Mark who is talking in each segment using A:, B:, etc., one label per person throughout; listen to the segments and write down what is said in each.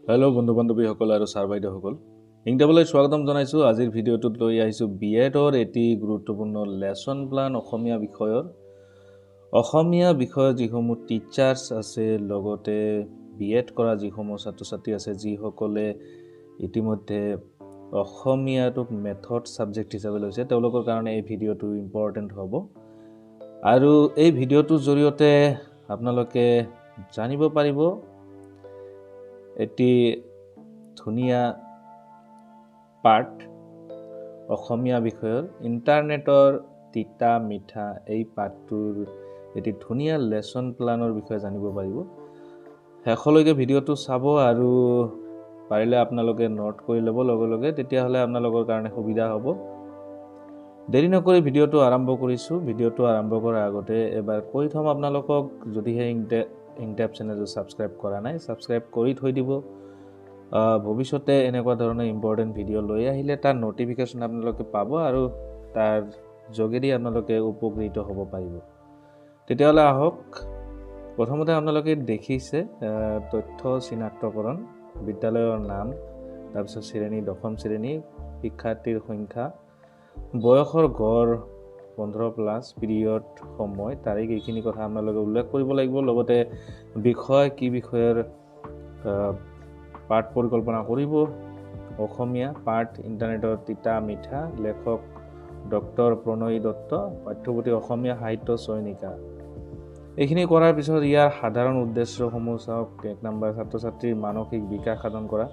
A: Hello' বন্ধু বান্ধৱীসকল আৰু sir বাইদেউসকল ইংটেবলৈ স্বাগতম জনাইছোঁ। আজিৰ ভিডিঅ'টোত লৈ আহিছোঁ B.ed.ৰ এটি গুৰুত্বপূৰ্ণ লেছন প্লান অসমীয়া বিষয়ৰ যিসমূহ টিচাৰ্ছ আছে, লগতে B.ed কৰা যিসমূহ ছাত্ৰ ছাত্ৰী আছে, যিসকলে ইতিমধ্যে অসমীয়াটোক মেথড ছাবজেক্ট হিচাপে লৈছে, তেওঁলোকৰ কাৰণে এই ভিডিঅ'টো ইম্পৰ্টেণ্ট হ'ব। আৰু এই ভিডিঅ'টোৰ জৰিয়তে আপোনালোকে জানিব পাৰিব এটি ধুনীয়া পাৰ্ট অসমীয়া বিষয়ৰ ইণ্টাৰনেটৰ তিতা মিঠা এই পাঠটোৰ এটি ধুনীয়া লেছন প্লানৰ বিষয়ে জানিব পাৰিব। শেষলৈকে ভিডিঅ'টো চাব আৰু পাৰিলে আপোনালোকে নোট কৰি ল'ব লগে, তেতিয়াহ'লে আপোনালোকৰ কাৰণে সুবিধা হ'ব। দেৰি নকৰি ভিডিঅ'টো আৰম্ভ কৰিছোঁ। ভিডিঅ'টো আৰম্ভ কৰাৰ আগতে এবাৰ কৈ থ'ম আপোনালোকক, যদিহে ইংটেব চেনেলটো ছাবস্ক্ৰাইব কৰা নাই, ছাবস্ক্ৰাইব কৰি থৈ দিব। ভৱিষ্যতে এনেকুৱা ধৰণৰ ইম্পৰ্টেণ্ট ভিডিঅ' লৈ আহিলে তাৰ ন'টিফিকেশ্যন আপোনালোকে পাব আৰু তাৰ যোগেদি আপোনালোকে উপকৃত হ'ব পাৰিব। তেতিয়াহ'লে আহক। প্ৰথমতে আপোনালোকে দেখিছে তথ্য চিনাক্তকৰণ, বিদ্যালয়ৰ নাম, তাৰপিছত শ্ৰেণী 10ম শ্ৰেণী, শিক্ষাৰ্থীৰ সংখ্যা, বয়সৰ গড় 15+, পিৰিয়ড, সময়, তাৰিখ, এইখিনি কথা আপোনালোকে উল্লেখ কৰিব লাগিব। লগতে বিষয়, কি বিষয়ৰ পাঠ পৰিকল্পনা কৰিব, অসমীয়া পাঠ ইণ্টাৰনেটৰ তিতা মিঠা, লেখক ডক্টৰ প্ৰণয় দত্ত, পাঠ্যপুথি অসমীয়া সাহিত্য চয়নিকা। এইখিনি কৰাৰ পিছত ইয়াৰ সাধাৰণ উদ্দেশ্যসমূহ চাওক। 1 নম্বৰ ছাত্ৰ ছাত্ৰীৰ মানসিক বিকাশ সাধন কৰা,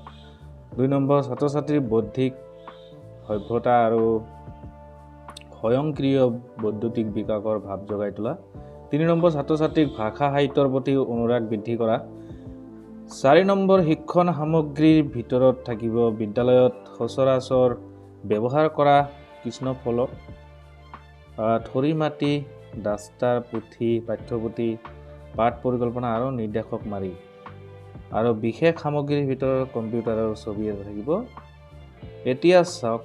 A: 2 নম্বৰ ছাত্ৰ ছাত্ৰীৰ বৌদ্ধিক সভ্যতা আৰু স্বয়ংক্ৰিয় বৈদ্যুতিক বিকাশৰ ভাৱ জগাই তোলা, 3 নম্বৰ ছাত্ৰ ছাত্ৰীক ভাষা সাহিত্যৰ প্ৰতি অনুৰাগ বৃদ্ধি কৰা, 4 নম্বৰ শিক্ষণ সামগ্ৰীৰ ভিতৰত থাকিব বিদ্যালয়ত সচৰাচৰ ব্যৱহাৰ কৰা কৃষ্ণফলক, থৰি মাটি, ডাষ্টাৰ, পুথি, পাঠ্যপুথি, পাঠ পৰিকল্পনা আৰু নিৰ্দেশক মাৰি, আৰু বিশেষ সামগ্ৰীৰ ভিতৰত কম্পিউটাৰৰ ছবি থাকিব। এতিয়া চাওক,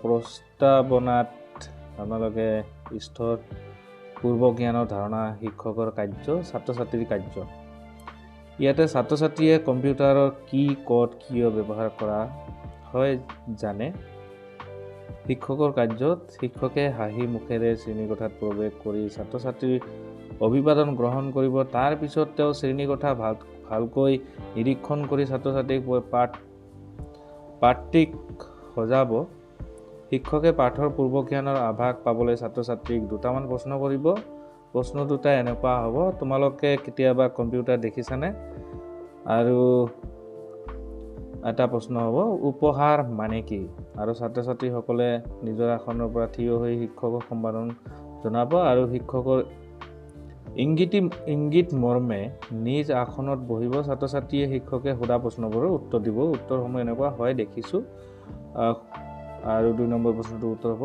A: প্ৰস্তাৱনাত আপোনালোকে স্তৰ পূৰ্ব জ্ঞানৰ ধাৰণা, শিক্ষকৰ কাৰ্য, ছাত্ৰ ছাত্ৰীৰ কাৰ্য। ইয়াতে ছাত্ৰ ছাত্ৰীয়ে কম্পিউটাৰৰ কি ক'ত কিয় ব্যৱহাৰ কৰা হয় জানে। শিক্ষকৰ কাৰ্যত শিক্ষকে হাঁহি মুখেৰে শ্ৰেণীকোঠাত প্ৰৱেশ কৰি ছাত্ৰ ছাত্ৰীৰ অভিবাদন গ্ৰহণ কৰিব। তাৰ পিছত তেওঁ শ্ৰেণীকোঠা ভালকৈ নিৰীক্ষণ কৰি ছাত্ৰ ছাত্ৰীক পাঠটিক সজাব। শিক্ষকে পাঠৰ পূৰ্ব জ্ঞানৰ আভাস পাবলৈ ছাত্ৰ ছাত্ৰীক দুটামান প্ৰশ্ন কৰিব। প্ৰশ্ন দুটা এনেকুৱা হ'ব, তোমালোকে কেতিয়াবা কম্পিউটাৰ দেখিছানে? আৰু এটা প্ৰশ্ন হ'ব, উপহাৰ মানে কি? আৰু ছাত্ৰ ছাত্ৰীসকলে নিজৰ আসনৰ পৰা থিয় হৈ শিক্ষকক সম্বোধন জনাব আৰু শিক্ষকৰ ইংগিত মৰ্মে নিজ আসনত বহিব। ছাত্ৰ ছাত্ৰীয়ে শিক্ষকে সোধা প্ৰশ্নবোৰৰ উত্তৰ দিব। উত্তৰসমূহ এনেকুৱা হয়, দেখিছোঁ। আৰু 2 নম্বৰ প্ৰশ্নটোৰ উত্তৰ হ'ব,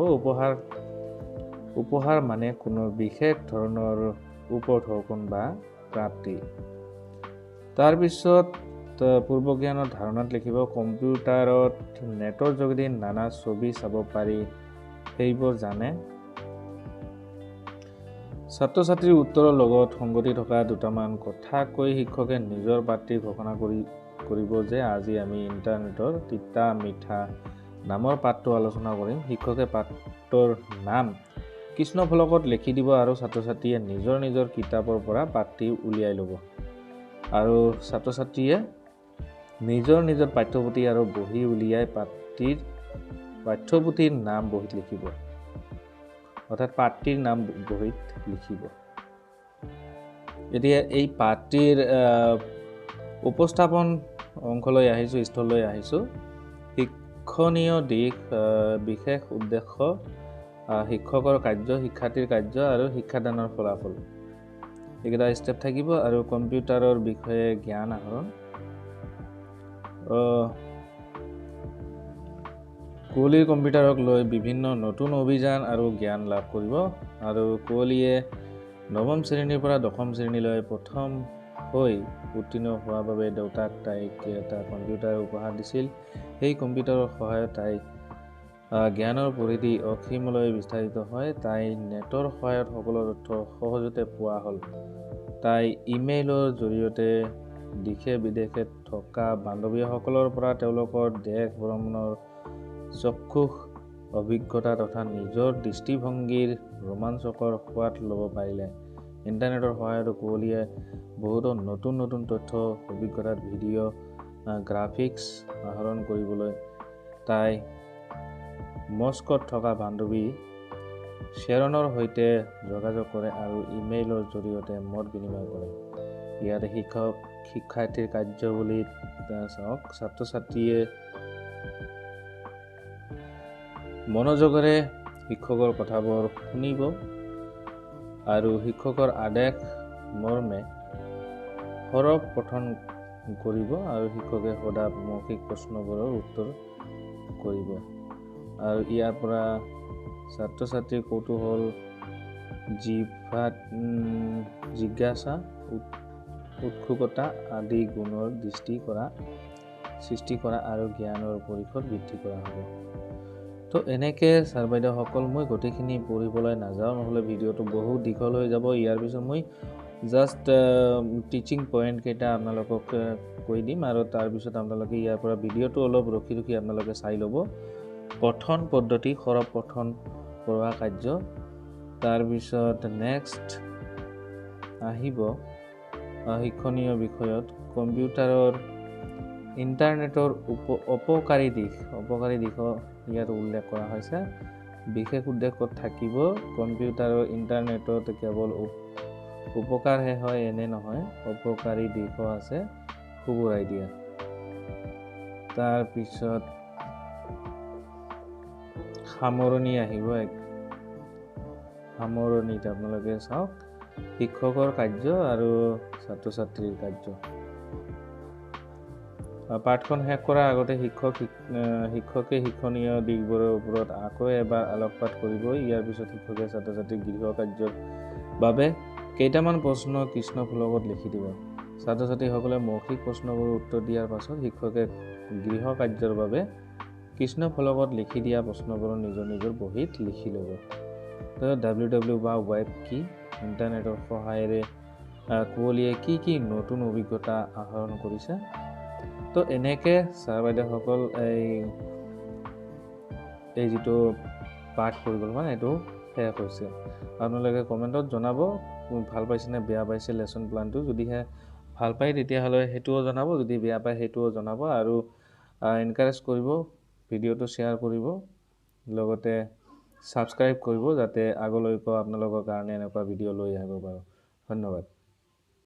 A: উপহাৰ মানে কোনো বিশেষ ধৰণৰ উপঢৌকন বা প্ৰাপ্তি। তাৰপিছত পূৰ্ব জ্ঞানৰ ধাৰণাত লিখিব, কম্পিউটাৰত নেটৰ যোগেদি নানা ছবি চাব পাৰি, সেইবোৰ জানে। ছাত্ৰ ছাত্ৰীৰ উত্তৰৰ লগত সংগতি থকা দুটামান কথা কৈ শিক্ষকে নিজৰ পাঠটি ঘোষণা কৰিব যে আজি আমি ইণ্টাৰনেটৰ তিতা মিঠা নামৰ পাঠটো আলোচনা কৰিম। শিক্ষকে পাঠটোৰ নাম কৃষ্ণফলকত লিখি দিব আৰু ছাত্ৰ ছাত্ৰীয়ে নিজৰ কিতাপৰ পৰা পাঠটি উলিয়াই ল'ব। আৰু ছাত্ৰ ছাত্ৰীয়ে নিজৰ পাঠ্যপুথি আৰু বহি উলিয়াই পাঠ্যপুথিৰ নাম বহীত লিখিব, অৰ্থাৎ পাঠটিৰ নাম বহীত লিখিব। এতিয়া এই পাঠটিৰ উপস্থাপন অংশলৈ আহিছোঁ, স্থললৈ আহিছোঁ। শিক্ষণীয় দিশ, বিশেষ উদ্দেশ্য, শিক্ষকৰ কাৰ্য, শিক্ষাৰ্থীৰ কাৰ্য আৰু শিক্ষাদানৰ ফলাফল, এইকেইটা ষ্টেপ থাকিব। আৰু কম্পিউটাৰৰ বিষয়ে জ্ঞান আহৰণ, কুঁৱলীৰ কম্পিউটাৰক লৈ বিভিন্ন নতুন অভিযান আৰু জ্ঞান লাভ কৰিব। আৰু কুঁৱলীয়ে 9ম শ্ৰেণীৰ পৰা 10ম শ্ৰেণীলৈ প্ৰথম হৈ উত্তীৰ্ণ হোৱাৰ বাবে দেউতাক তাইক এটা কম্পিউটাৰ উপহাৰ দিছিল। সেই কম্পিউটাৰৰ সহায়ত তাই জ্ঞানৰ পৰিধি অসীমলৈ বিস্তাৰিত হয়। তাই নেটৰ সহায়ত সকলো তথ্য সহজতে পোৱা হ'ল। তাই ইমেইলৰ জৰিয়তে দেশে বিদেশে থকা বান্ধৱীসকলৰ পৰা তেওঁলোকৰ দেশ ভ্ৰমণৰ চক্ষুষ অভিজ্ঞতা তথা নিজৰ দৃষ্টিভংগীৰ ৰোমাঞ্চকৰ সোৱাদ ল'ব পাৰিলে। ইণ্টাৰনেটৰ সহায়ত কুঁৱলীয়ে বহুতো নতুন নতুন তথ্য অভিজ্ঞতাত ভিডিঅ' গ্ৰাফিক্স আহৰণ কৰিবলৈ তাই মস্কোত থকা বান্ধৱী শ্বেৰণৰ সৈতে যোগাযোগ কৰে আৰু ইমেইলৰ জৰিয়তে মত বিনিময় কৰে। ইয়াতে শিক্ষাৰ্থীৰ কাৰ্যাৱলীত চাওক, ছাত্ৰ ছাত্ৰীয়ে মনোযোগেৰে শিক্ষকৰ কথাবোৰ শুনিব আৰু শিক্ষকৰ আদেশ মৰ্মে সৰৱ পঠন কৰিব আৰু শিক্ষকে সোধা মৌখিক প্ৰশ্নবোৰৰ উত্তৰ কৰিব। আৰু ইয়াৰ পৰা ছাত্ৰ ছাত্ৰীৰ কৌতূহল, জিজ্ঞাসা, উৎসুকতা আদি গুণৰ সৃষ্টি কৰা আৰু জ্ঞানৰ পৰিসৰ বৃদ্ধি কৰা হ'ব। তো এনেকৈ ছাৰ বাইদেউসকল মই গোটেইখিনি পঢ়িবলৈ নাযাওঁ, নহ'লে ভিডিঅ'টো বহুত দীঘল হৈ যাব। ইয়াৰ পিছত মই জাষ্ট টিচিং পইণ্ট কেইটা আপোনালোকক কৈ দিম আৰু তাৰপিছত আপোনালোকে ইয়াৰ পৰা ভিডিঅ'টো অলপ ৰখি আপোনালোকে চাই ল'ব। পঠন পদ্ধতি, সৰৱ পঠন পঢ়োৱা কাৰ্য। তাৰপিছত নেক্সট আহিব শিক্ষণীয় বিষয়ত কম্পিউটাৰৰ ইণ্টাৰনেটৰ অপকাৰী দিশো ইয়াত উল্লেখ কৰা হৈছে। বিশেষ উদ্দেশ্যত থাকিব কম্পিউটাৰৰ ইণ্টাৰনেটত কেৱল উপকাৰহে হয় এনে নহয়, অপকাৰী দিশো আছে, সুবুৰাই দিয়া। তাৰপিছত সামৰণি আহিব। সামৰণিত আপোনালোকে চাওক শিক্ষকৰ কাৰ্য আৰু ছাত্ৰ ছাত্ৰীৰ কাৰ্য। পাঠখন শেষ কৰাৰ আগতে শিক্ষকে শিক্ষণীয় দিশবোৰৰ ওপৰত আকৌ এবাৰ আলোকপাত কৰিব। ইয়াৰ পিছত শিক্ষকে ছাত্ৰ ছাত্ৰীক গৃহ কাৰ্যৰ বাবে কেইটামান প্ৰশ্ন কৃষ্ণফলকত লিখি দিব। ছাত্ৰ ছাত্ৰীসকলে মৌখিক প্ৰশ্নবোৰৰ উত্তৰ দিয়াৰ পাছত শিক্ষকে গৃহ কাৰ্যৰ বাবে কৃষ্ণফলকত লিখি দিয়া প্ৰশ্নবোৰ নিজৰ বহীত লিখি ল'ব। www বা ৱেব কি, ইণ্টাৰনেটৰ সহায়েৰে কুঁৱলীয়ে কি নতুন অভিজ্ঞতা আহৰণ কৰিছে। তো এনেকৈ ছাৰ বাইদেউসকল এই যিটো পাঠ পৰিকল্পনা এইটো শেষ হৈছে। আপোনালোকে কমেণ্টত জনাব ভাল পাইছেনে বেয়া পাইছে লেচন প্লানটো। যদিহে ভাল পায় তেতিয়াহ'লে সেইটোও জনাব, যদি বেয়া পায় সেইটোও জনাব আৰু এনকাৰেজ কৰিব, ভিডিঅ'টো শ্বেয়াৰ কৰিব, লগতে ছাবস্ক্ৰাইব কৰিব যাতে আগলৈকো আপোনালোকৰ কাৰণে এনেকুৱা ভিডিঅ' লৈ আহিব পাৰোঁ। ধন্যবাদ।